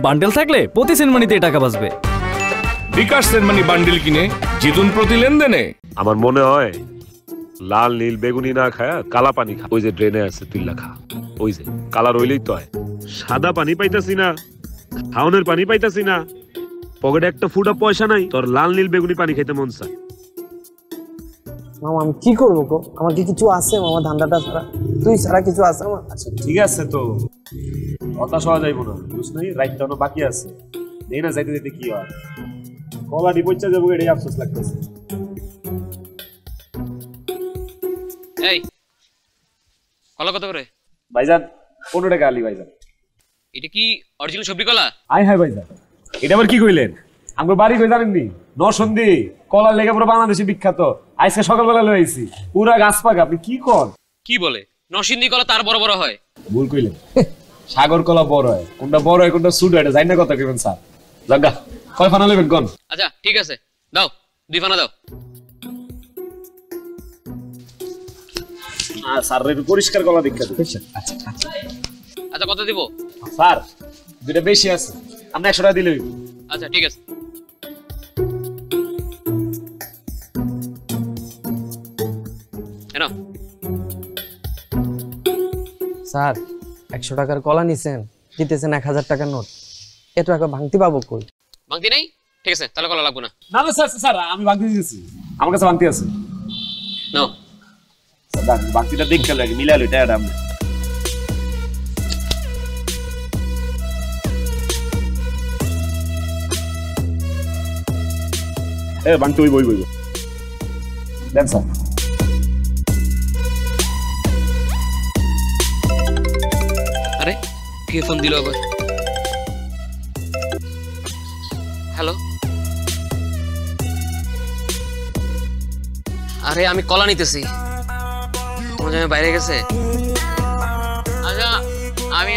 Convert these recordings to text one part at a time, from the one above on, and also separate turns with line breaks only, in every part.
Bundle থাকলে প্রতি সেনমানিতে টাকা বাঁচবে।
বিকাশ সেনমানি বান্ডেল কিনে জিতুন প্রতি লেনদেনে।
আমার মনে হয় লাল নীল বেগুনি না খায়া কালা পানি খা। ওই যে ড্রেনে আছে তুইলা খা, ওই যে কালার হইলেই তো হয়। সাদা পানি পাইতাছি না, খাওনের পানি পাইতাছি না, পকেটে একটা ফুটা পয়সা নাই, তোর লাল নীল বেগুনি পানি খাইতে মন চায়।
মামা আমি কি করবো গো? আমার কি কিছু আছে মামা? ধান্দাটা ছাড়া তুই ছাড়া কিছু আছে আমার?
আচ্ছা ঠিক আছে, তো হতাশ হওয়া যাইব না, বুঝ নাই রাইট বাকি আছে। এই না যাইতে যেতে কি হয়, কলা ডিপোচ্চা যাবো, এটাই আফসোস লাগতেছে।
এই কলা কত করে
ভাইজান? 15 টাকা আলি ভাইজান।
এটা কি অরিজিনাল সবজি কলা?
আয় হায় ভাইজান, এটা আবার কি কইলেন? আমার বাড়ি কই জানেননি? নরসন্দী, কলার লেগে পুরো বাংলাদেশে বিখ্যাত। আজকে সকালবেলা লই আইছি, পুরা গাছ পাকা। আপনি কি কর?
কি বলে নরসিংদী কলা তার বড় বড় হয়?
ভুল কইলেন, সাগর কলা বড় হয়। কোনটা বড় হয় কোনটা ছোট হয় এটা জানি না, কথা কইবেন স্যার। লাগা কয় ফানা নেবেন কোন?
আচ্ছা ঠিক আছে, দাও 2 ফানা দাও।
স্যার একটু পরিষ্কার কলা দীক্ষা দিন। আচ্ছা আচ্ছা
আচ্ছা কত দিব?
স্যার দুইটা বেশি আছে, আপনি 100 টাকা দিলে হইব।
আচ্ছা ঠিক আছে।
স্যার 100 টাকার কলা নিছেন, দিতেছেন 1000 টাকার নোট। এত টাকা ভাঙতি পাবো কই?
ভাঙতি নেই? ঠিক আছে তাহলে কলা লাগবে না।
না না স্যার, স্যার আমি ভাঙতি দিয়েছি, আমার কাছে ভাঙতি আছে।
নাও
স্যার ভাঙতিটা দেখতে লাগে, মিলালো এটা আপনি। এ ভাঙতি ওই বই বই দেন স্যার।
আরে কে ফোন দিল আবার? হ্যালো, আরে আমি কলা নিতেছি, তোমার জন্য বাইরে গেছে। আচ্ছা আমি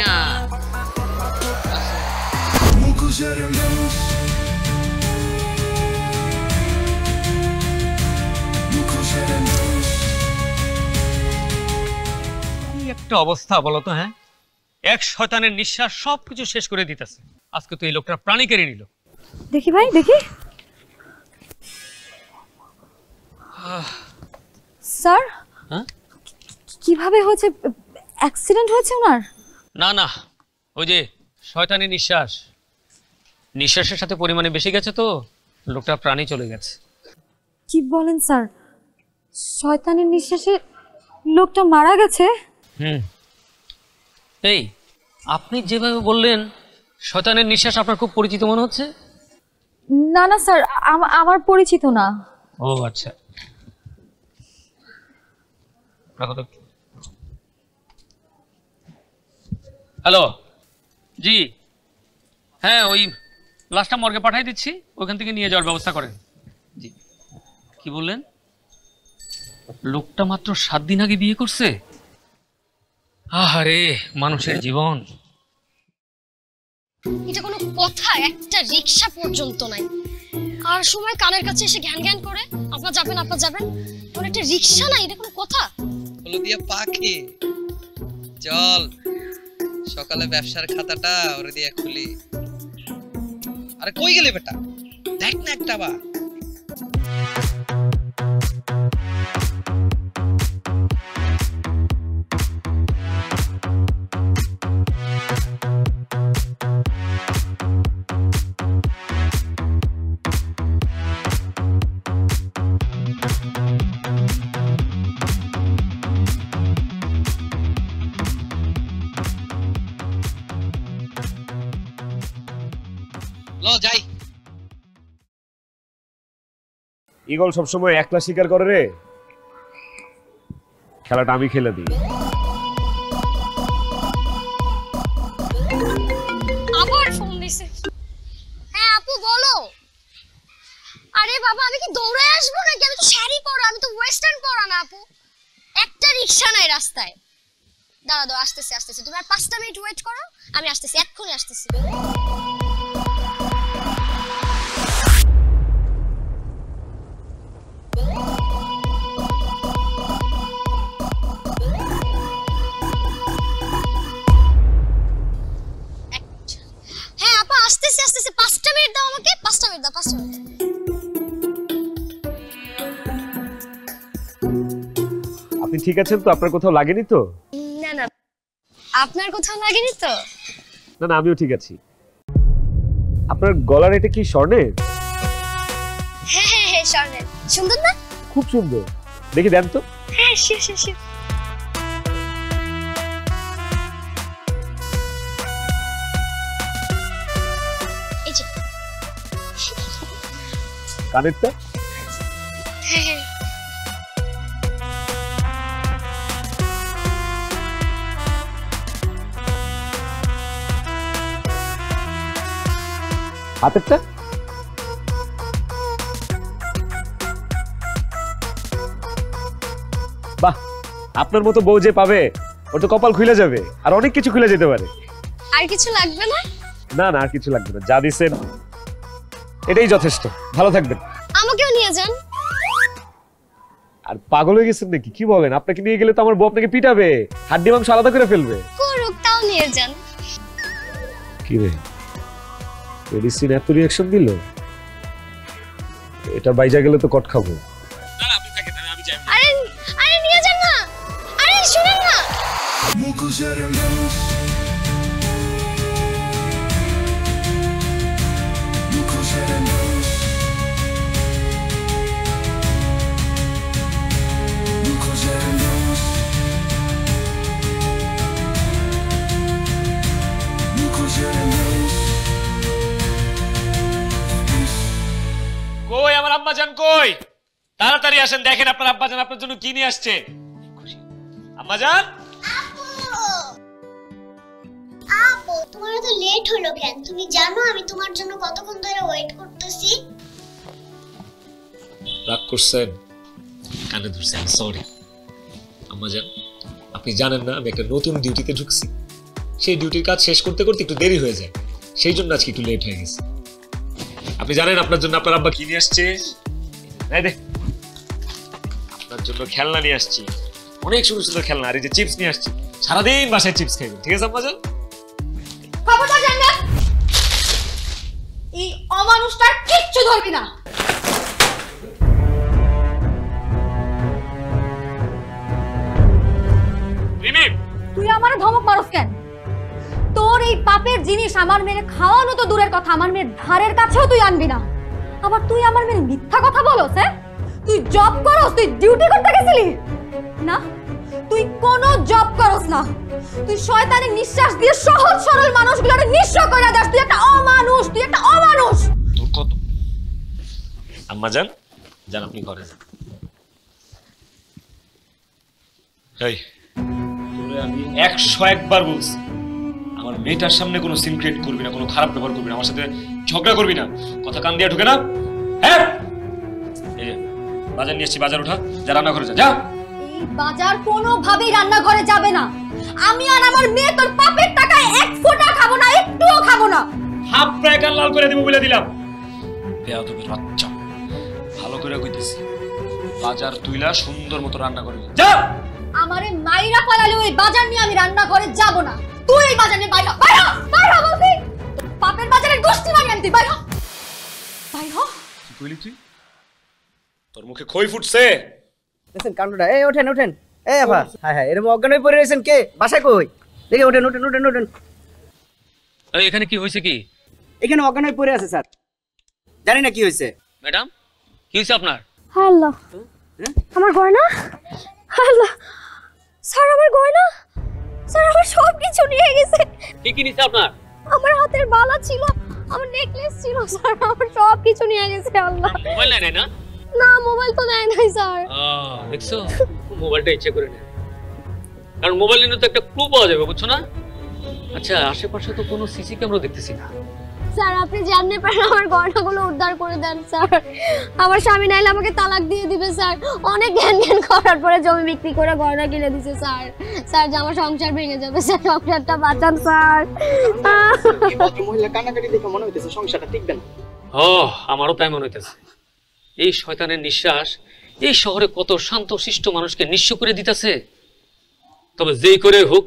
একটা অবস্থা বলো তো। হ্যাঁ, এক শয়তানের নিঃশ্বাস সবকিছু শেষ করে দিতেছে। আজকে তো এই লোকটা প্রাণী কেড়ে নিল।
দেখি ভাই দেখি। স্যার কিভাবে হয়েছে? অ্যাক্সিডেন্ট হয়েছে ওনার?
না না, ওই যে শয়তানের নিঃশ্বাস, নিঃশ্বাসের সাথে পরিমাণে বেশি গেছে তো লোকটা প্রাণী চলে গেছে।
কি বলেন স্যার? শয়তানের নিঃশ্বাসে লোকটা মারা গেছে?
এই আপনি যেভাবে বললেন শয়তানের নিঃশ্বাস আপনার খুব পরিচিত মনে হচ্ছে।
না না স্যার, আমার পরিচিত না।
ও আচ্ছা, হ্যালো জি, হ্যাঁ ওই লাশটা মর্গে পাঠিয়ে দিচ্ছি, ওইখান থেকে নিয়ে যাওয়ার ব্যবস্থা করেন। জি, কি বললেন? লোকটা মাত্র 7 দিন আগে বিয়ে করছে? আহারে মানুষের জীবন।
এটা কোনো কথা? একটা রিকশা পর্যন্ত নাই, আর সময় কানের কাছে এসে ঘ্যান ঘ্যান করে আপনারা যাবেন আপনারা যাবেন, কোন একটা রিকশা নাই, এটা কোনো কথা?
হলুদিয়া পাখি চল, সকালে ব্যবসার খাতাটা ওরে দিয়ে খুলি। আরে কই গেলে বেটা, দেখ না একটা বা। যাই।
ইগল সবসময় একলা শিকার করে রে, খেলাটা আমি খেলে দিই।
আবার ফোন দিছে। হ্যাঁ আপু বলো। আরে বাবা আমি কি দৌড়ে আসবো নাকি? আমি তো শাড়ি পরা, আমি তো ওয়েস্টার্ন পরা না আপু। একটা রিকশা নাই রাস্তায়। দাঁড়া দাঁড়া, আসতেছি আসতেছি, তুমি আর 5টা মিনিট ওয়েট করো, আমি আসতেছি, এক্ষুনি আসতেছি। হ্যাঁ আপা
আপনি ঠিক আছেন তো? আপনার কোথাও লাগেনি তো?
না না, আপনার কোথাও লাগেনি তো?
না না, আমিও ঠিক আছি। আপনার গলার এটা কি স্বর্ণের?
হ্যাঁ হ্যাঁ হ্যাঁ, স্বর্ণের। সুন্দর না?
খুব সুন্দর, দেখি দেন তো।
হ্যাঁ শিওর শিওর শিওর। এই যে
কানেরটা?
হ্যাঁ হ্যাঁ।
হাতেরটা? বাহ, আপনার মতো বউ যে পাবে ওর তো কপাল খুলে যাবে, আর অনেক কিছু খুলে যেতে পারে।
আর কিছু লাগবে না?
না না, আর কিছু লাগবে না, যা দিছেন এটাই যথেষ্ট। ভালো থাকবেন।
আমাকেও নিয়ে যান।
আর পাগল হয়ে গেছেন নাকি? কি বলেন? আপনাকে নিয়ে গেলে তো আমার বউ আপনাকে পিটাবে, হাড্ডি মাংস আলাদা করে ফেলবে।
করুক, তাও নিয়ে যান।
কি রে, মেডিসিন এত রিঅ্যাকশন দিল? এটা বাইজা গেলে তো কট খাবো।
আরে আরে নিয়ে যান না। আরে শুনুন না।
কই আমার আম্মাজান কই? তাড়াতাড়ি আসেন, দেখেন আপনার আব্বাজান আপনার জন্য কি নিয়ে আসছে। আম্মাজান,
আপু তোমার তো লেট হলো কেন? তুমি জানো আমি তোমার জন্য কতক্ষণ ধরে ওয়েট করতেছি।
রাগ করছেন? কানে ধরছেন, সরি। আম্মাজান, আপনি জানেন না আমি একটা নতুন ডিউটিতে ঢুকছি। সেই ডিউটির কাজ শেষ করতে করতে একটু দেরি হয়ে যায়, সেই জন্য আজকে একটু লেট হয়ে গেছে। আপনি জানেন আপনার জন্য আপনার আব্বা কি নিয়ে আসছে? এই দেখ, আপনার জন্য খেলনা নিয়ে আসছি, অনেক সুন্দর সুন্দর খেলনা। আর এই যে চিপস নিয়ে আসছি, সারাদিন বাসায় চিপস খাইবেন, ঠিক আছে আম্মাজান?
খবরদার জান্নাত, এই অমানুষটার কিচ্ছু ধরবি না। তুই আমারে ধমক মারস কেন? তোর এই পাপের জিনিস আমার মেয়ে খাওয়ানো তো দূরের কথা, আমার মেয়ের ধারের কাছেও তুই আনবি না। আবার তুই আমার মেয়ে মিথ্যা কথা বলস? হ্যাঁ, তুই জব করস, তুই ডিউটি করতে গেছিলি না? তুই কোনো জব করস না, তুই শয়তানের নিঃশ্বাস দিয়ে সহজ সরল মানুষগুলোকে নিঃস্ব করে দাস। তুই একটা অমানুষ, তুই একটা অমানুষ।
তোর কত? আম্মাজান জান, আপনি ঘরে যান। এই তোরে আমি 101 বার বলছি, আমার মেয়েটার সামনে কোনো সিন ক্রিয়েট করবি না, কোনো খারাপ ব্যবহার করবি না, আমার সাথে ঝগড়া করবি না। কথা কান দিয়ে ঢুকে না? হ্যাঁ, এই যে বাজার নিয়ে এসছি, বাজার উঠা, যা রান্নাঘরে যা। যা।
এই বাজার কোনোভাবেই রান্নাঘরে যাবে না। আমি আর আমার মেয়ে তোর পাপের টাকায় এক ফোঁটা খাবো না, একটুও খাবো না।
হাফ ফ্রাই কান লাল করে দিব বলে দিলাম। বেয়াদবের বাচ্চা, ভালো করে কইতেছি, বাজার তুইলা সুন্দর মতো রান্না করে যা।
আমারে মাইরা পালালে ওই বাজার নিয়ে আমি রান্নাঘরে যাব না। তুই এই বাজার নিয়ে বাইরে বাইরে বাইরে বলবি। পাপের বাজারের গোষ্ঠী মারি আমি, তুই বাইরে বাইরে।
কি কইলি তুই? তোর মুখে খই ফুটছে?
দেখেন কাণ্ডটা। এই ওঠেন ওঠেন। এই আফা, হ্যাঁ হ্যাঁ, এরকম অজ্ঞান হয়ে পড়ে রয়েছেন কে? বাসায় কই? দেখে ওঠেন ওঠেন ওঠেন ওঠেন।
এখানে কি হয়েছে? কি
এখানে অজ্ঞান হয়ে পড়ে আছে স্যার, জানি না কি হয়েছে।
ম্যাডাম, কি হয়েছে আপনার?
আল্লাহ, আমার গয়না। আল্লাহ স্যার, আমার গয়না। স্যার আমার সব কিছু নিয়ে গেছে।
কি কি নিছে আপনার?
আমার হাতের বালা ছিল, আমার নেকলেস ছিল স্যার, আমার সব কিছু নিয়ে গেছে। আল্লাহ,
মোবাইল নাই না?
না মোবাইল তো নেয় নাই স্যার।
দেখছো, মোবাইলটা ইচ্ছে করে নেয়, কারণ মোবাইল নিলে তো একটা ক্লু পাওয়া যাবে, বুঝছো না? আচ্ছা, আশেপাশে তো কোনো সিসি ক্যামেরা দেখতেছি না।
স্যার আপনি জানতে পারেন আমার গয়নাগুলো উদ্ধার করে দেন স্যার। আমার স্বামী নাইলে আমাকে তালাক দিয়ে দিবে স্যার। অনেক জ্ঞান জ্ঞান করার পরে জমি বিক্রি করে গয়না কিনে দিছে স্যার। স্যার যে আমার সংসার ভেঙে যাবে স্যার, সংসারটা বাঁচান স্যার।
এই ভদ্রমহিলা কান্নাকাটি দেখে মনে হইতেছে সংসারটা টিকবে না।
আমারও তাই মনে হইতেছে। এই শয়তানের নিঃশ্বাস এই শহরে কত শান্ত শিষ্ট মানুষকে নিঃস্ব করে দিতেছে। তবে যেই করে হোক,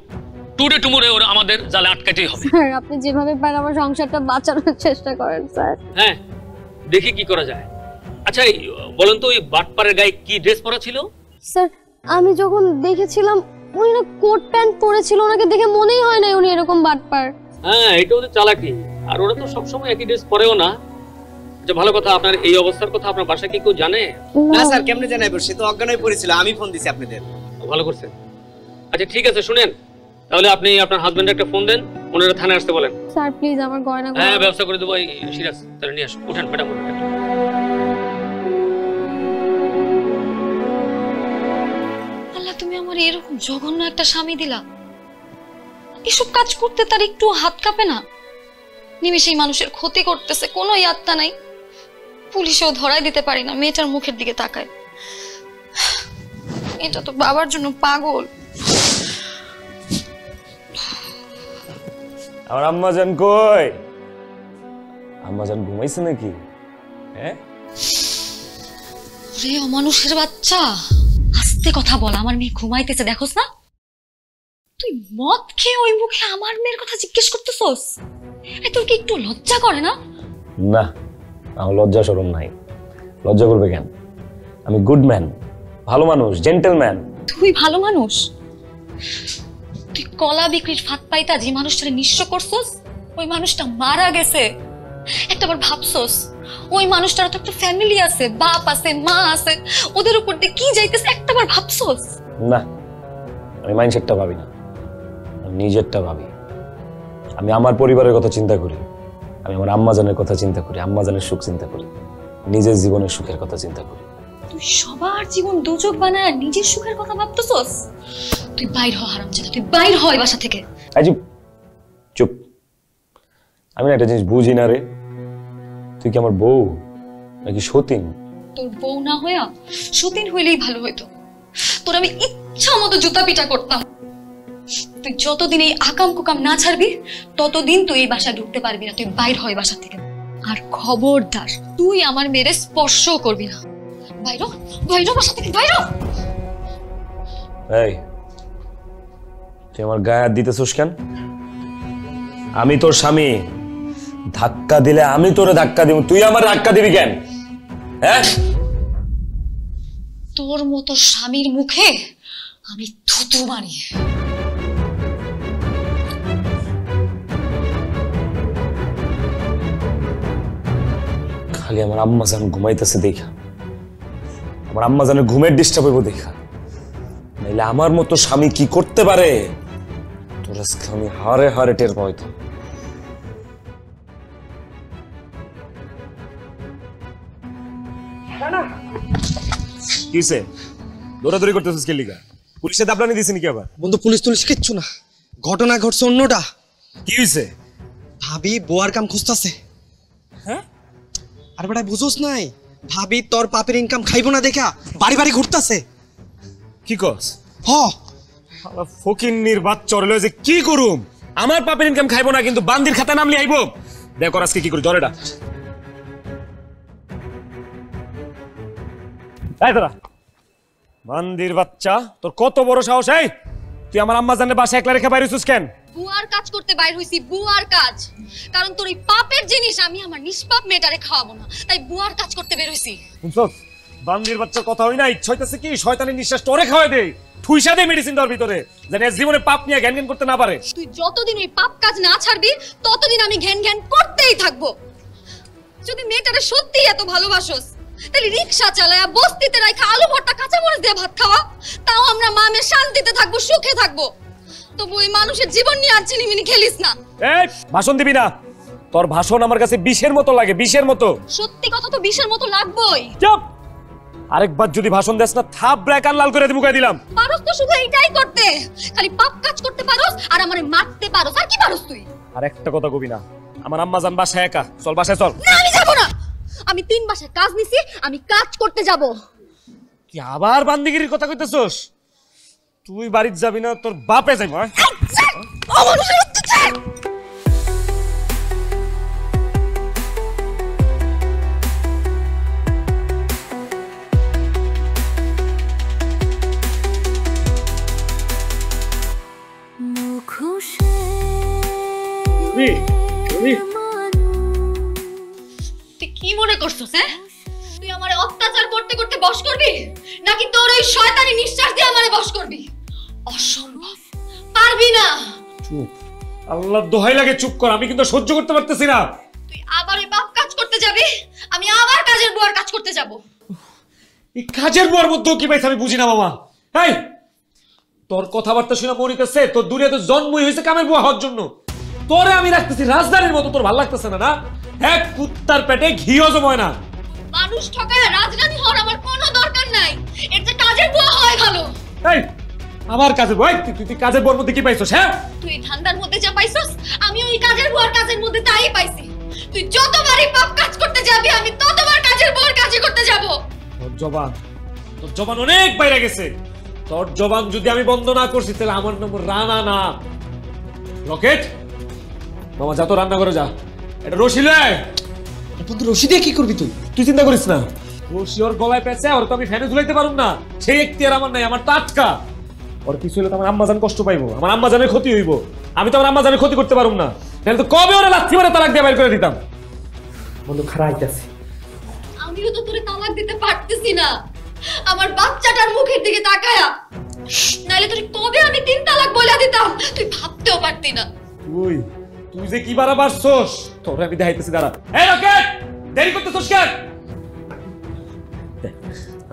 টুডে টুমোরে ওরা আমাদের জালে আটকাতেই হবে।
স্যার আপনি যেভাবে পারেন আমার সংসারটা বাঁচানোর চেষ্টা করেন স্যার।
হ্যাঁ, দেখি কি করা যায়। আচ্ছা, বলেন তো ওই বাটপাড়ের গায়ে কি ড্রেস পরা ছিল?
স্যার আমি যখন দেখেছিলাম উনি না কোট প্যান্ট পরেছিল, ওনাকে দেখে মনেই হয় না উনি এরকম বাটপার।
হ্যাঁ, এটা ওদের চালাকি। আর ওরা তো সবসময় একই ড্রেস পরেও না। আচ্ছা, ভালো কথা, আপনার এই অবস্থার কথা আপনার বাসায় কি কেউ জানে?
না স্যার, কেমনে জানাইবো? সে তো অজ্ঞান হয়ে পড়েছিল, আমি ফোন দিছি আপনাদের।
ভালো করছেন। আচ্ছা ঠিক আছে, শুনেন, তাহলে আপনি আপনার হাজবেন্ডে একটা ফোন দেন, ওনারা থানায় আসতে বলেন।
স্যার প্লিজ আমার গয়না।
হ্যাঁ, ব্যবস্থা করে দেবো। এই সিরাজ, তাহলে নিয়ে আসো। উঠেন ম্যাডাম, উঠেন।
আল্লাহ, তুমি আমার এরকম জঘন্য একটা স্বামী দিলা। এসব কাজ করতে তার একটু হাত কাঁপে না? নিমেষেই মানুষের ক্ষতি করতেছে, কোনো ইয়াত্তা নাই। পুলিশেও ধরাই দিতে পারি না, মেয়েটার মুখের দিকে তাকায়। এটা তো বাবার জন্য পাগল।
আমার আম্মাজান কই? আম্মাজান ঘুমাইছে নাকি? হ্যাঁ
রে অমানুষের বাচ্চা, আস্তে কথা বল। আমার মেয়ে ঘুমাইতেছে, দেখোস না? তুই মদ খেয়ে ওই মুখে আমার মেয়ের কথা জিজ্ঞেস করতেছস? তোর কি একটু লজ্জা করে না?
না, আমার লজ্জা শরম নাই। লজ্জা করবে কেন? আমি গুড ম্যান, ভালো মানুষ, জেন্টলম্যান।
তুই ভালো মানুষ? তুই কলা বিক্রির ফাঁদ পাইতা যে মানুষটারে নিঃস্ব করছস, ওই মানুষটা মারা গেছে। একটাবার ভাবছস ওই মানুষটার তো একটা ফ্যামিলি আছে, বাপ আছে, মা আছে, ওদের উপর দিয়ে কি যাইতেছে একটাবার ভাবছস?
না, আমি মাইন্ডসেটটা ভাবি না, আমি নিজেরটা ভাবি। আমি আমার পরিবারের কথা চিন্তা করি, আমি আমার আম্মাজানের কথা চিন্তা করি, আম্মাজানের সুখ চিন্তা করি, নিজের জীবনের সুখের কথা চিন্তা করি।
তুই সবার জীবন দুচোখ বানায় নিজের সুখের কথা ভাবতেছস? তুই বাইর হ হারামজাদা, তুই বাইর হ এই বাসা থেকে।
চুপ চুপ। আমি একটা জিনিস বুঝি না রে, তুই কি আমার বউ নাকি সতীন?
তোর বউ না হইয়া সতীন হইলেই ভালো হইতো। তোর আমি ইচ্ছা মতো জুতা পিটা করতাম। তুই যতদিন এই আকাম কুকাম না ছাড়বি ততদিন তুই এই বাসা ঢুকতে পারবি না। তুই বাইর হয় বাসা থেকে। আর খবরদার, তুই আমার মেরে স্পর্শ করবি না। বাইরো বাইরো বাসা থেকে, বাইরো।
এই, তুই আমার গায়ে হাত দিতেছিস কেন? আমি তোর স্বামী, ধাক্কা দিলে আমি তোরে ধাক্কা দিব, তুই আমার ধাক্কা দিবি কেন? হ্যাঁ,
তোর মতো স্বামীর মুখে আমি থুতু মারি।
খালি আমার আম্মাজান ঘুমাইতেছে দেখা, আমার আম্মাজানের ঘুমের ডিস্টার্ব হইব দেখা, নাইলে আমার মতো স্বামী কি করতে পারে তোর আজকে আমি হারে হারে টের পাইতাম। কিসে দৌড়াদৌড়ি করতেছিস কে লিগা? পুলিশে দাবলানি দিছিস নাকি আবার?
বন্ধু, পুলিশ কিচ্ছু না, ঘটনা ঘটছে অন্যটা।
কি হইছে?
ভাবি বোয়ার কাম খুঁজতাছে।
হ্যাঁ?
আর বেটা বুঝোস নাই, ভাবি তোর পাপের ইনকাম খাইবো না দেখা বাড়ি বাড়ি ঘুরতাছে।
কি কস?
হ,
শালা ফকিন্নির বাচ্চা হলো যে কি করুম? আমার পাপের ইনকাম খাইবো না কিন্তু বান্দির খাতা নামলি আইবো। দেখো আজকে কি করি, জরেটা এই তোরা বান্দির বাচ্চা, তোর কত বড় সাহস! এই তুই আমার আম্মাজানের বাসায় একলা রেখে বাইরে হইছিস কেন?
বুয়ার কাজ করতে বাইর হইছি, বুয়ার কাজ। কারণ তোর এই পাপের জিনিস আমি আমার নিষ্পাপ মেয়েটারে খাওয়াবো না, তাই বুয়ার কাজ করতে বের হইছি।
শুনছস? বান্দির বাচ্চার কথা হই না, ইচ্ছা হইতাছে কি শয়তানের নিঃশ্বাস তোরে খাওয়াই দেই, ঠুইসা দে মেডিসিন তোর ভিতরে, যেন জীবনে পাপ নিয়ে জ্ঞান জ্ঞান করতে না পারে।
তুই যতদিন ওই পাপ কাজ না ছাড়বি ততদিন আমি ঘ্যান ঘ্যান করতেই থাকবো। যদি মেয়েটারে সত্যিই এত ভালোবাসোস তাহলে রিকশা চালায়া বস্তিতে রাখা আলু ভর্তা কাঁচা মরিচ দিয়ে ভাত খাওয়া, তাও আমরা মা মেয়ে শান্তিতে থাকবো, সুখে থাকবো। তবু ওই মানুষের জীবন নিয়ে আর চিনিমিনি খেলিস না।
এই ভাষণ দিবি না, তোর ভাষণ আমার কাছে বিষের মতো লাগে, বিষের মতো।
সত্যি কথা তো বিষের মতো লাগবেই।
চুপ! আরেকবার যদি ভাষণ দেস না থাপ ব্রেকার লাল করে মুখে দিলাম।
পারস তো শুধু এইটাই করতে, খালি পাপ কাজ করতে পারস আর আমারে মারতে পারস, আর কি পারস তুই?
আর একটা কথা কবি না, আমার আম্মাজান বাসায় একা, চল বাসায় চল।
না আমি যাব না, আমি 3 মাসের কাজ নিছি, আমি কাজ করতে যাব।
তুই আবার বান্দিগিরির কথা কইতেছস? তুই বাড়িতে যাবি না, তোর বাপে যাইব।
অমানুষের অত্যাচার! তুই কি মনে করছস? হ্যাঁ, তুই আমারে অত্যাচার করতে করতে বশ করবি? না নাকি তোর ওই শয়তানি নিঃশ্বাস দিয়ে আমারে বশ করবি? অসম্ভব, পারবি না।
চুপ, আল্লাহর দোহাই লাগে চুপ কর, আমি কিন্তু সহ্য করতে পারতেছি না।
তুই আবার ওই পাপ কাজ করতে যাবি, আমি আবার কাজের বুয়ার কাজ করতে যাব।
এই কাজের বুয়ার মধ্যেও কি পাইছে আমি বুঝি না মামা। এই তোর কথাবার্তা শুনে মনে হইতেছে তোর দুনিয়াতে জন্মই হয়েছে কামের বুয়া হওয়ার জন্য। তোরে আমি রাখতেছি রাজধানীর মতো, তোর ভালো লাগতেছে না? না, এক কুত্তার পেটে ঘিও জমায় না।
মানুষ ঠকায় রাজরানী হওয়ার আমার কোনো দরকার নাই, এর যে কাজের বুয়া হয় ভালো।
এই আমার কাজের বুয়া, তুই কাজের বুয়ার মধ্যে কি পাইছস? হ্যাঁ,
তুই ঠান্ডার মধ্যে যা পাইছস আমি ওই কাজের বুয়ার কাজের মধ্যে তাই পাইছি। তুই যতবারই পাপ কাজ করতে যাবি আমি ততবার কাজের বুয়ার কাজ করতে যাব।
তোর জবান অনেক বাইরে গেছে। তোর জবান যদি আমি বন্ধ না করছি তাহলে আমার নাম রানা না রকেট। মামা যা তো রান্না করে যা, এটা রশি লয়।
বন্ধু রশি দিয়ে কি করবি তুই?
তুই চিন্তা করিস না, রশি ওর গলায় পেঁচে ওর তো আমি ফ্যানে ঝুলাইতে পারুম না, সেই এখতিয়ার আমার নাই, আমার টাটকা। ওর কিছু হলে তো আমার আম্মা জান কষ্ট পাইবো, আমার আম্মা জানের ক্ষতি হইব। আমি তো আমার আম্মা জানের ক্ষতি করতে পারুম না, তাহলে তো কবে ওরা লাথি মারে তালাক দিয়ে বাইর করে দিতাম।
বন্ধু খারাপ আইতাছে।
আমিও তো তোরে তালাক দিতে পারতেছি না আমার বাচ্চাটার মুখের দিকে তাকায়া, নাইলে তোরে কবে আমি 3 তালাক বলে দিতাম তুই ভাবতেও পারতি না।
তুই যে কি বাড়া বাড়ছস, তোরে আমি দেখাইতেছি, দাঁড়া। এই রকেট, দেরি করতেছস কেন?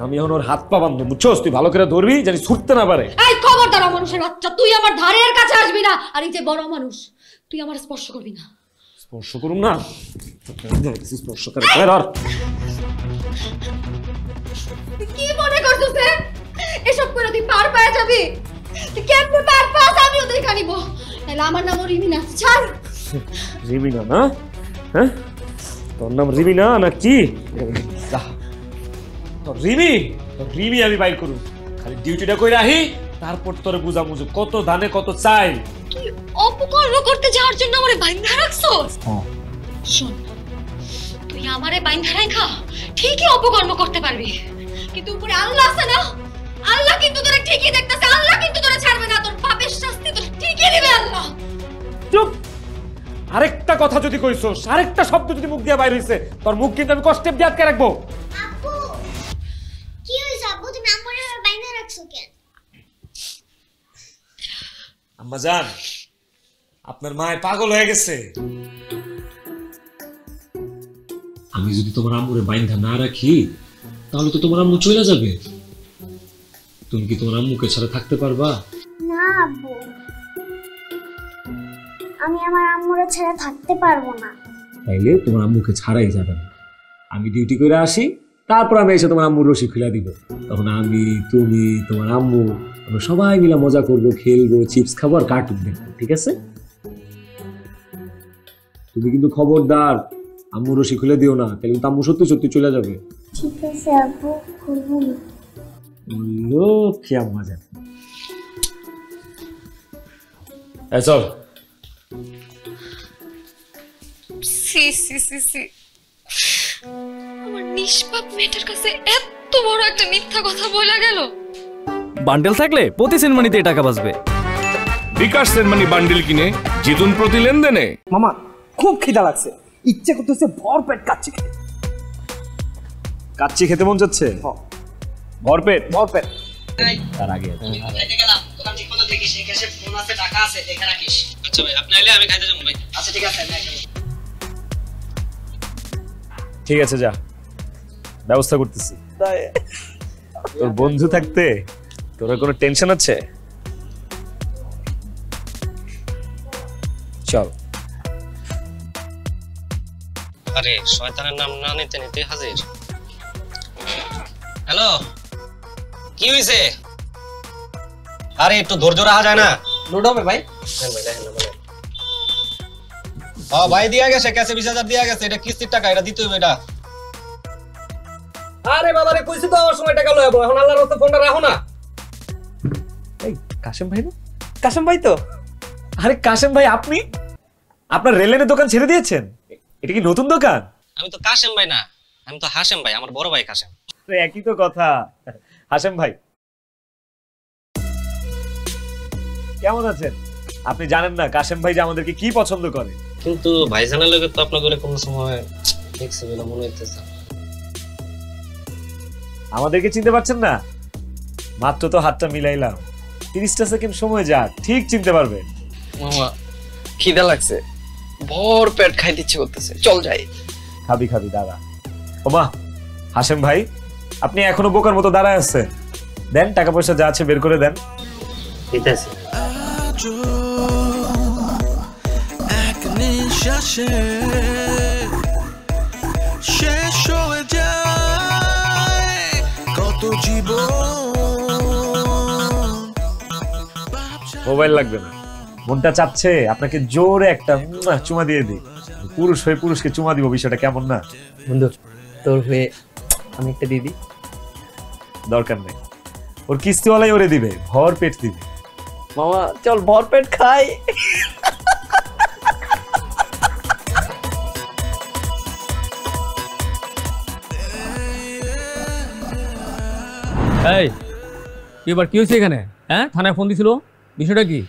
আমি এখন ওর হাত পা বান্ধব, বুঝছস? তুই ভালো করে ধরবি জানি ছুটতে না পারে।
এই খবরদার মানুষের বাচ্চা, তুই আমার ধারের কাছে আসবি না, আর এই যে বড় মানুষ তুই আমার স্পর্শ করবি না।
স্পর্শ করুম না, স্পর্শ করে
কি মনে করছিস এসব করে তুই পার পায়ে যাবি? তুই কেমনে পার পাস আমিও দেখা নিব। তাহলে আমার নাম রিমিনা। ছাড়।
রিমিনা না? হ্যাঁ, তোর নাম রিমিনা না কি? তোর রিমি আমি বাইর করুম, খালি ডিউটিটা কইরা আহি, তারপর তোরে বুঝামুঝু কত ধানে কত চাই।
তুই অপকর্ম করতে যাওয়ার জন্য আমারে বাইন্ধা রাখছস? শোন, তুই আমারে বাইন্ধা রাখা ঠিকই অপকর্ম করতে পারবি, কিন্তু উপরে আল্লাহ আছে না, আল্লাহ কিন্তু তোরে ঠিকই দেখতেছে, আল্লাহ কিন্তু তোরে ছাড়বে না, তোর পাপের শাস্তি তোরে ঠিকই দিবে আল্লাহ।
চুপ, আরেকটা কথা যদি কইছস, আরেকটা শব্দ যদি মুখ দিয়ে বাইর হইছে, তোর মুখ কিন্তু আমি কষ্টে দিয়ে আটকে রাখবো।
আব্বু কি হইছে? আব্বু তুমি আমারে বাইন্ধা রাখছো কেন?
আম্মা জান, আপনার মা পাগল হয়ে গেছে। আমি যদি তোমার আম্মুরে বাইন্ধা না রাখি তাহলে তো তোমার আম্মু চলে যাবে। তুমি কি তোমার আম্মুকে ছাড়া থাকতে পারবা?
না আব্বু, আমি আমার আম্মুরে ছাড়া থাকতে পারবো না।
তাইলে তোমার আম্মুকে ছাড়াই যাবে না। আমি ডিউটি করে আসি, তারপর আমি এসে তোমার আম্মুর রশি খুলে দিব। তখন আমি, তুমি, তোমার আম্মু, আমরা সবাই মিলে মজা করবো, খেলবো, চিপস খাবো আর কার্টুন দেখবো, ঠিক আছে? তুমি কিন্তু খবরদার আম্মু রশি খুলে দিও না, তাহলে কিন্তু আম্মু সত্যি সত্যি চলে যাবে।
ঠিক আছে আব্বু, খুলবো না।
লক্ষ্মী আম্মা জান। চল।
সি সি সি সি, আমার নিষ্পাপ মেয়েটার কাছে এত বড় একটা মিথ্যা কথা বলা গেল।
বান্ডেল থাকলে প্রতি সেনমানিতে টাকা বাঁচবে।
বিকাশ সেনমানি বান্ডেল কিনে জিতুন প্রতি লেনদেনে।
মামা খুব খিদা লাগছে, ইচ্ছে করতেছে ভরপেট কাচ্চি খেতে।
কাচ্চি খেতে মন যাচ্ছে? ভরপেট?
ভরপেট।
তার আগে
খাইতে গেলাম, দোকান ঠিক মতো দেখিস, এই ক্যাশে ফোন আছে, টাকা আছে, দেখে রাখিস।
আচ্ছা ভাই, আপনি আইলে আমি খাইতে যাবো ভাই।
আচ্ছা ঠিক আছে,
ঠিক আছে, যা, ব্যবস্থা করতেছি। তোর বন্ধু থাকতে তোর কোনো টেনশন আছে? চল।
আরে শয়তানের নাম না নিতে নিতে হাজির। হ্যালো, কি হইছে? আরে একটু ধৈর্য রাখা যায় না?
লোড হবে ভাই।
হ্যাঁ ভাই, দিয়া গেছে, ক্যাশে 20,000 দিয়া গেছে, এটা কিস্তির টাকা, এটা দিতে হবে এটা।
আরে বাবা রে, কইছি তো আমার সময় টাকা লইব, এখন আল্লাহর রাস্তে ফোনটা রাখো না।
এই কাশেম ভাই না?
কাশেম ভাই তো।
আরে কাশেম ভাই, আপনি আপনার রেললাইনের দোকান ছেড়ে দিয়েছেন? এটা কি নতুন দোকান?
আমি তো কাশেম ভাই না, আমি তো হাশেম ভাই, আমার বড় ভাই কাশেম।
একই তো কথা। হাশেম ভাই কেমন আছেন? আপনি জানেন না কাশেম ভাই যে আমাদেরকে কি পছন্দ করে?
কিন্তু ভাইজানের লগে তো আপনাদের কোনো সময় দেখছি বলে মনে হইতেছে।
আমাদেরকে চিনতে পারছেন না? মাত্র তো হাতটা মিলাইলাম, 30টা সেকেন্ড সময় যাক, ঠিক চিনতে পারবে।
মামা খিদা লাগছে, ভর পেট খাইতে ইচ্ছে করতেছে, চল যাই।
খাবি খাবি দাঁড়া। ওমা হাশেম ভাই, আপনি এখনো বোকার মতো দাঁড়ায় আছেন, দেন টাকা পয়সা যা আছে বের করে দেন।
ঠিক আছে।
এক নিঃশ্বাসে শেষ হয়ে যায় কত জীবন।
মোবাইল লাগবে না, মনটা চাচ্ছে আপনাকে জোরে একটা চুমা দিয়ে দিই। পুরুষ হয়ে পুরুষকে চুমা দিব, বিষয়টা কেমন না?
বন্ধু তোর হয়ে আমি একটা দিদি।
দরকার নেই, ওর কিস্তিওয়ালাই ওরে দিবে, ভর পেট দিবে।
মামা চল ভর পেট খাই।
এই এবার কি হয়েছে এখানে? হ্যাঁ, থানায় ফোন দিছিল, বিষয়টা কি?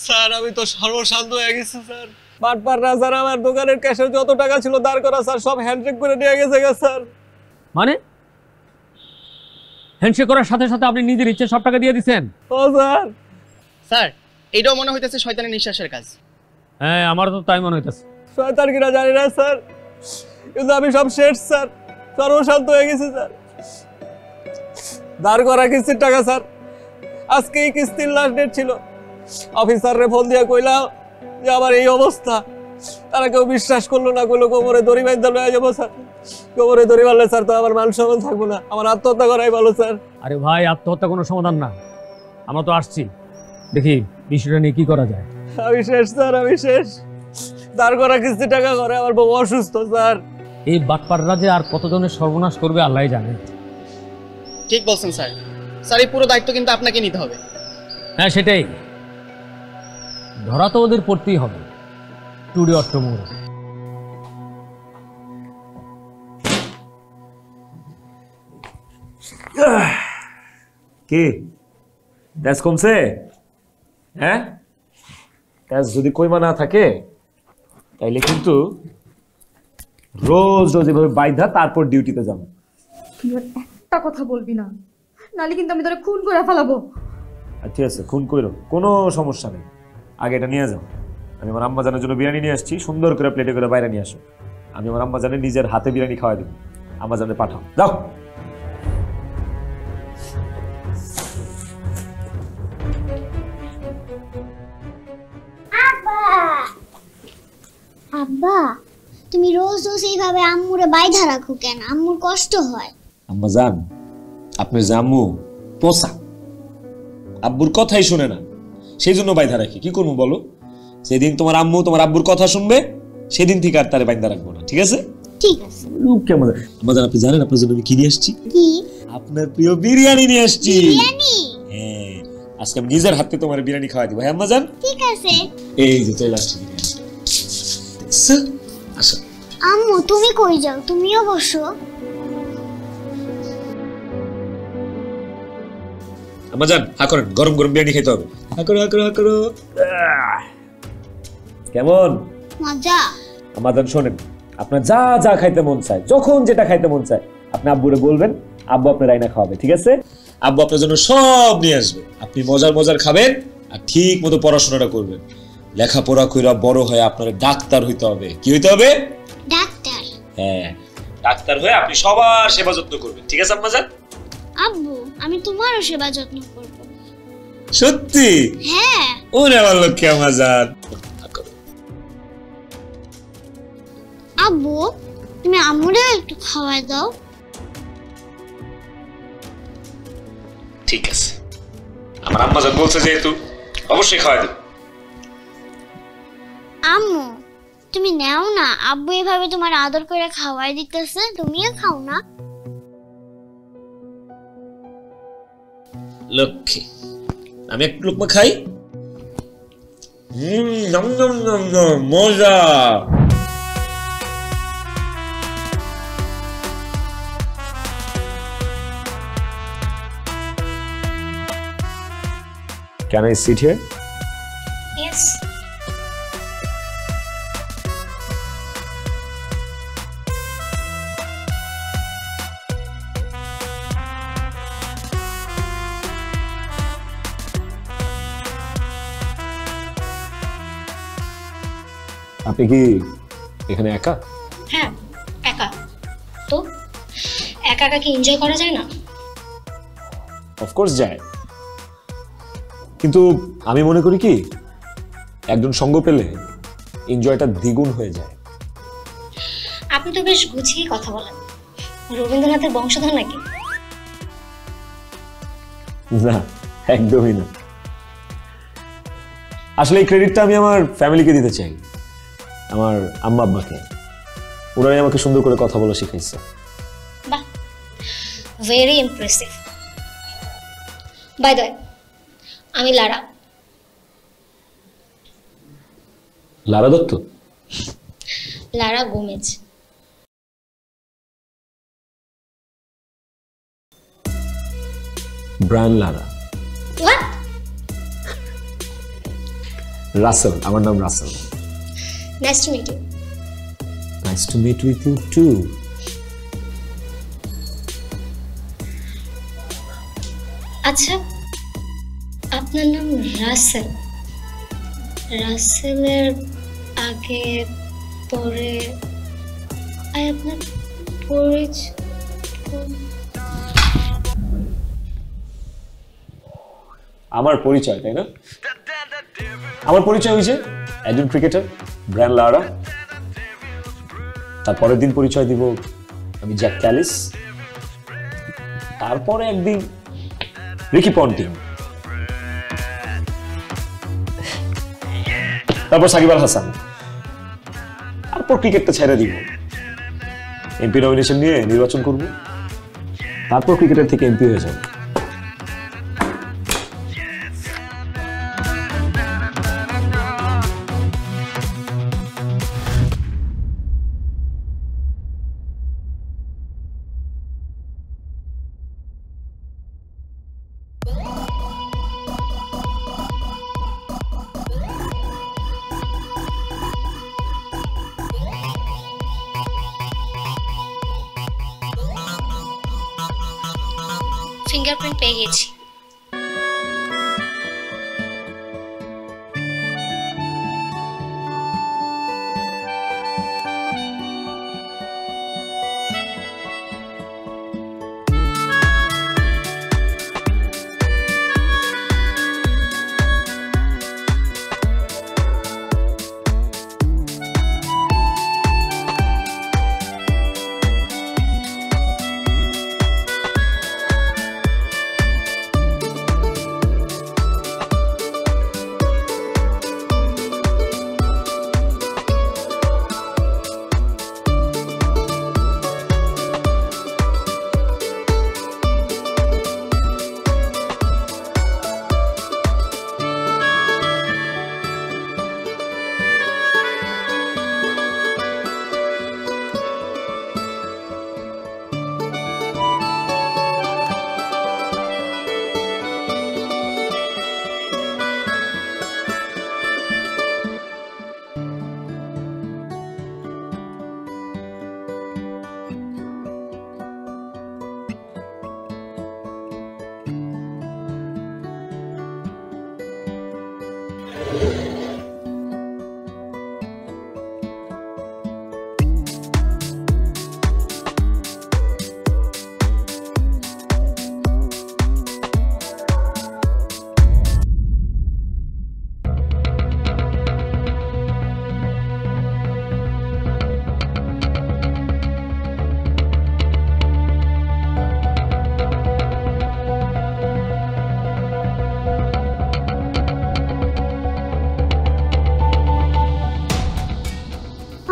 স্যার আমি তো সর্বশান্ত হয়ে গেছি স্যার। বাটপাররা স্যার আমার দোকানের ক্যাশে যত টাকা ছিল দাঁড় করা স্যার সব হ্যান্ডশেক করে নিয়ে গেছে স্যার।
মানে হ্যান্ডশেক করার সাথে সাথে আপনি নিজের ইচ্ছে সব টাকা দিয়ে দিচ্ছেন?
ও স্যার।
স্যার এটাও মনে হইতেছে শয়তানের নিঃশ্বাসের কাজ।
হ্যাঁ আমার তো তাই মনে হইতেছে।
শয়তান কিনা জানি না স্যার, কিন্তু আমি সব শেষ স্যার, সর্বশান্ত হয়ে গেছি স্যার। দাঁড় করা কিস্তির টাকা স্যার, আজকে এই কিস্তির লাস্ট ডেট ছিল। অফিসাররে ফোন দিয়ে কইলাম যে আমার এই অবস্থা, তারা কেউ বিশ্বাস করলো না, কইলো কোমরে দড়ি বাঁধতে লয়ে যাবো স্যার। কোমরে দড়ি বাঁধলে স্যার তো আমার মান সম্মান থাকবো না, আমার আত্মহত্যা করাই ভালো স্যার।
আরে ভাই আত্মহত্যা কোনো সমাধান না, আমরা তো আসছি, দেখি বিষয়টা নিয়ে কি করা যায়।
আমি শেষ স্যার, আমি শেষ। দাঁড় করা কিস্তি টাকা করে আমার বউ অসুস্থ স্যার।
এই বাটপাররা যে আর কতজনের সর্বনাশ করবে আল্লাহই জানে।
ঠিক বলছেন স্যার। স্যার এই পুরো দায়িত্ব কিন্তু আপনাকে নিতে হবে।
হ্যাঁ সেটাই, ধরা তো ওদের পড়তেই হবে। টুডে অষ্টমঙ্গল।
কি গ্যাস কমছে? হ্যাঁ, গ্যাস যদি কইমা না থাকে তাইলে কিন্তু রোজ রোজ এভাবে বাইধা তারপর ডিউটিতে যাবো।
তুই আর একটা কথা বলবি না, নালে কিন্তু আমি তোরে খুন করে ফেলাবো।
ঠিক আছে, খুন কইরো, কোনো সমস্যা নেই। আগে এটা নিয়ে যাও, আমি আমার আম্মাজানের জন্য বিরিয়ানি নিয়ে আসছি, সুন্দর করে প্লেটে করে বাইরে নিয়ে আসো। আমি আমার আম্মাজানের নিজের হাতে বিরিয়ানি খাওয়াই দেবো, আম্মাজানে পাঠাও, যাও।
আব্বা তুমি রোজ রোজ এইভাবে আম্মুরে বাইধা রাখো কেন? আম্মুর কষ্ট হয়।
আম্মাজান, আপনার যে আম্মু পোষা, আব্বুর কথাই শুনে না, সেই জন্য বাইধা রাখি। কি করবো বলো? সেদিন তোমার আম্মু তোমার আব্বুর কথা শুনবে, সেদিন থেকে আর তারে বাইধা রাখবো না, ঠিক আছে?
ঠিক আছে।
আম্মাজান আপনি জানেন আপনার জন্য আমি কি নিয়ে আসছি?
কি?
আপনার প্রিয় বিরিয়ানি নিয়ে আসছি।
বিরিয়ানি?
হ্যাঁ, আজকে আমি নিজের হাতে তোমার বিরিয়ানি খাওয়াই দিব। হ্যাঁ আম্মাজান?
ঠিক আছে।
এই যে চলে আসছি বিরিয়ানি। আসো।
আম্মু তুমি কই যাও? তুমিও বসো।
আম্মাজান হা করেন, গরম গরম বিরিয়ানি খেতে হবে। হা করো হা করো হা করো। কেমন
মজা?
আম্মাজান শোনেন, আপনার যা যা খাইতে মন চায়, যখন যেটা খাইতে মন চায় আপনি আব্বুরে বলবেন, আব্বু আপনার রাইনা খাওয়াবে, ঠিক আছে? আব্বু আপনার জন্য সব নিয়ে আসবে, আপনি মজার মজার খাবেন আর ঠিক মতো পড়াশোনাটা করবেন। লেখাপড়া কইরা বড় হয়ে আপনার ডাক্তার হইতে হবে। কি হইতে হবে?
ডাক্তার।
হ্যাঁ, ডাক্তার হয়ে আপনি সবার সেবা যত্ন করবেন, ঠিক আছে আম্মাজান?
আব্বু আমি তোমারও সেবা যত্ন করব।
সত্যি?
হ্যাঁ।
ওরে আমার লক্ষ্মী আম্মাজান।
আব্বু তুমি আম্মুরে একটু খাওয়াই দাও।
ঠিক আছে, আমার আম্মাজান বলছে যেহেতু অবশ্যই খাওয়াই দেব।
আম্মু তুমি নাও না, আব্বু এভাবে তোমার আদর করে খাওয়াই দিতেছে, তুমিও খাও না।
লক্ষ্মী, আমি একটু লোকমা খাই। নম নম নম নম, মজা।
Can I sit here?
Yes.
আপনি কি এখানে একা?
হ্যাঁ একা। তো একা একা কি এনজয় করা যায় না?
অফকোর্স যায়, কিন্তু আমি মনে করি কি একজন সঙ্গ পেলে এনজয়টা দ্বিগুণ হয়ে যায়।
আপনি তো বেশ গুছিয়ে কথা বলেন। রবীন্দ্রনাথের বংশধর নাকি?
না, একদমই না। আসলে এই ক্রেডিটটা আমি আমার ফ্যামিলিকে দিতে চাই, আমার আম্মা আব্বাকে। ওরাই আমাকে সুন্দর করে কথা বলা শিখাইছে।
বাহ, very impressive. By the way, আমি Lara.
Lara Dutta?
Lara Gomez.
Brian Lara.
What?
Russell, আমার নাম Russell.
Nice to meet you.
Nice to meet with you too.
আচ্ছা, আপনার নাম রাসেল। রাসেলের আগে পরে আপনার পরিচয়?
আমার পরিচয়, তাই না? আমার পরিচয় হয়েছে একজন ক্রিকেটার ব্রায়ান লারা। তারপরের দিন পরিচয় দিব আমি জ্যাক ক্যালিস। তারপরে একদিন রিকি পন্টিং। তারপর সাকিব আল হাসান। তারপর ক্রিকেটটা ছেড়ে দিব, এমপি নমিনেশন নিয়ে নির্বাচন করব, তারপর ক্রিকেটার থেকে এমপি হয়ে যাব।
ফিঙ্গারপ্রিন্ট পেয়ে গেছি।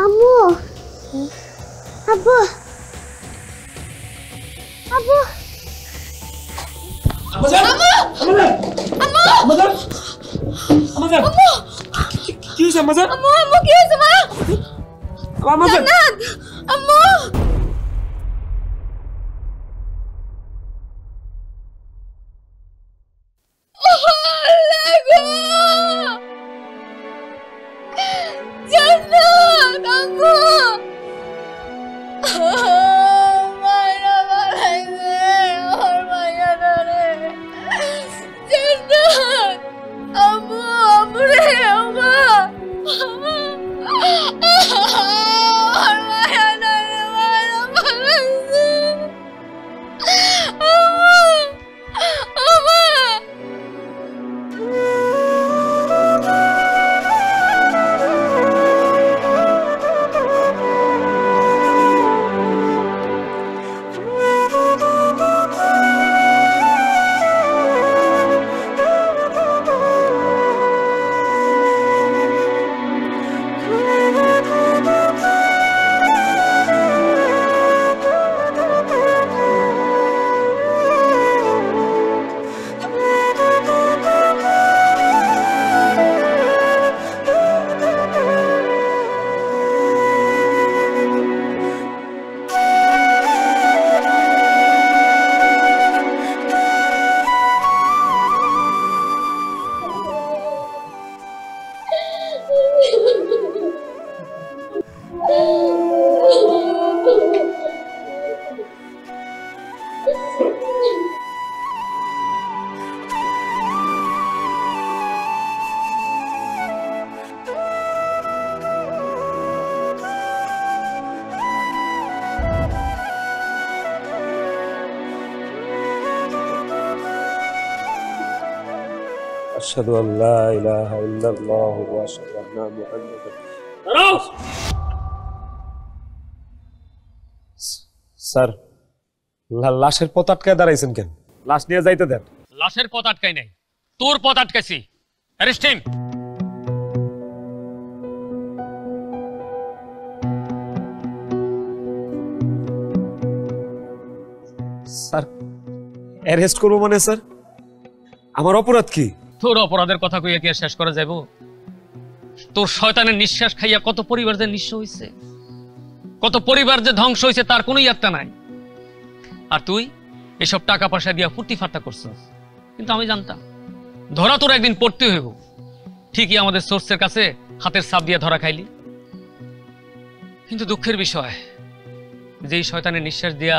আব্বু আব্বু
কি হয়েছে আমাদের?
আম্মু আম্মু কি হয়েছে মা? জান্নাত আম্মু জান্নাত আম্মু মাইরা বানাইছে ওর মাইয়া ধরে জান্নাত আম্মু আম্মু রে আম্মা
আশহাদু আল্লা ইলাহা ইল্লাল্লাহ ওয়া আশহাদু আন্না মুহাম্মাদান স্যার লাশের পথ আটকায় দাঁড়াইছেন কেন? লাশ নিয়ে যাইতে দেন।
লাশের পথ আটকাই নাই, তোর পথ আটকাইছি। Arrest him.
স্যার অ্যারেস্ট করবো মানে? স্যার আমার অপরাধ কি?
তোর অপরাধের কথা কইয়া কি আর শেষ করা যাইব? তোর শয়তানের নিঃশ্বাস খাইয়া কত পরিবার যে নিঃস্ব হইছে, কত পরিবার যে ধ্বংস হইছে তার কোনো ইয়াত্তা নাই। আর তুই এসব টাকা পয়সা দিয়া ফুর্তি ফাট্টা করছিস, কিন্তু আমি জানতাম ধরা তোর একদিন পড়তে হইব। ঠিকই আমাদের সোর্সের কাছে হাতের ছাপ দিয়ে ধরা খাইলি। কিন্তু দুঃখের বিষয়, যেই শয়তানের নিঃশ্বাস দিয়া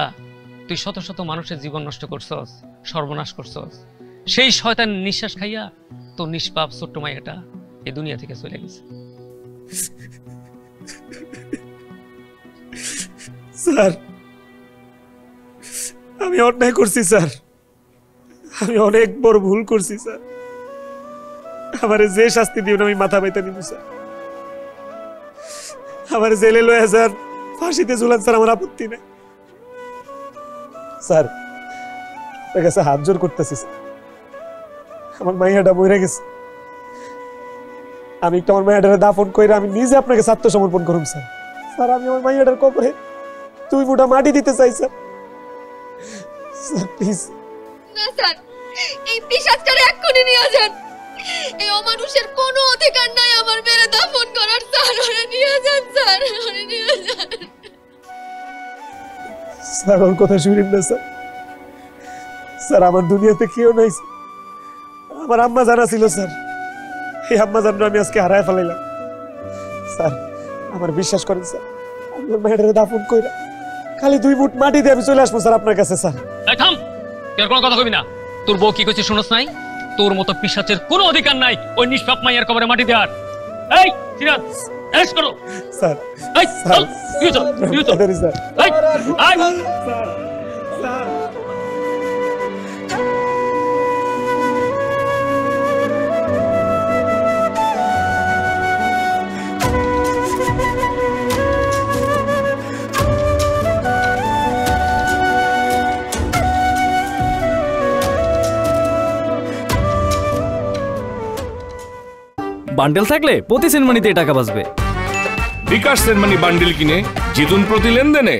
তুই শত শত মানুষের জীবন নষ্ট করছস, সর্বনাশ করছস, সেই শয়তানের নিঃশ্বাস খাইয়া তোর নিষ্পাপ ছোট্ট মাইয়াটা এই দুনিয়া থেকে চলে গেছে।
স্যার আমি অন্যায় করছি স্যার, আমি অনেক বড় ভুল করছি স্যার। আমার যে শাস্তি দিবেন আমি মাথা বাইতে নিব স্যার। আমার জেলে লয়ে স্যার, ফাঁসিতে ঝুলান স্যার, আমার আপত্তি নেই স্যার। আপনার কাছে হাত জোর করতেছি স্যার, আমার মাইয়াটা মরে গেছে। আমি একটু আমার মাইয়াটারে দাফন কইরা আমি নিজে আপনাকে আত্মসমর্পণ করুম স্যার। স্যার আমি আমার মাইয়াটার কবরে 2 ফুটা মাটি দিতে চাই স্যার। Sir please.
না স্যার, এই পিশাচটারে এক্ষুনি নিয়ে যান। এই অমানুষের কোনো অধিকার নাই আমার মেরে দাফন করার। স্যার ওরে নিয়ে যান, স্যার ওরে নিয়ে যান।
স্যার ওর কথা শুনেন না স্যার। স্যার আমার দুনিয়াতে কেউ নাই স্যার, আমার আম্মা জানা ছিল স্যার। এই আম্মা জানলো আমি আজকে হারায় ফেলাইলাম স্যার। আমার বিশ্বাস করেন স্যার, আমি ওর মেয়েটারে দাফন কইরা খালি 2 ফুট মাটি দিয়ে আমি চলে আসবো স্যার আপনার কাছে স্যার।
এই থাম, তুই আর কোনো কথা কইবি না। তোর বউ কি কইছে শুনছ নাই? তোর মতো পিশাচের কোনো অধিকার নাই ওই নিষ্পাপ মাইয়ার কবরে মাটি দেওয়ার। এই সিরাজ, অ্যারেস্ট করো
স্যার।
এই চল, তুই চল, তুই চল।
স্যার
এই আয়
স্যার স্যার।
বান্ডেল থাকলে প্রতি সেনমানিতে টাকা বাঁচবে।
বিকাশ সেনমানি বান্ডিল কিনে জিতুন প্রতি লেনদেনে।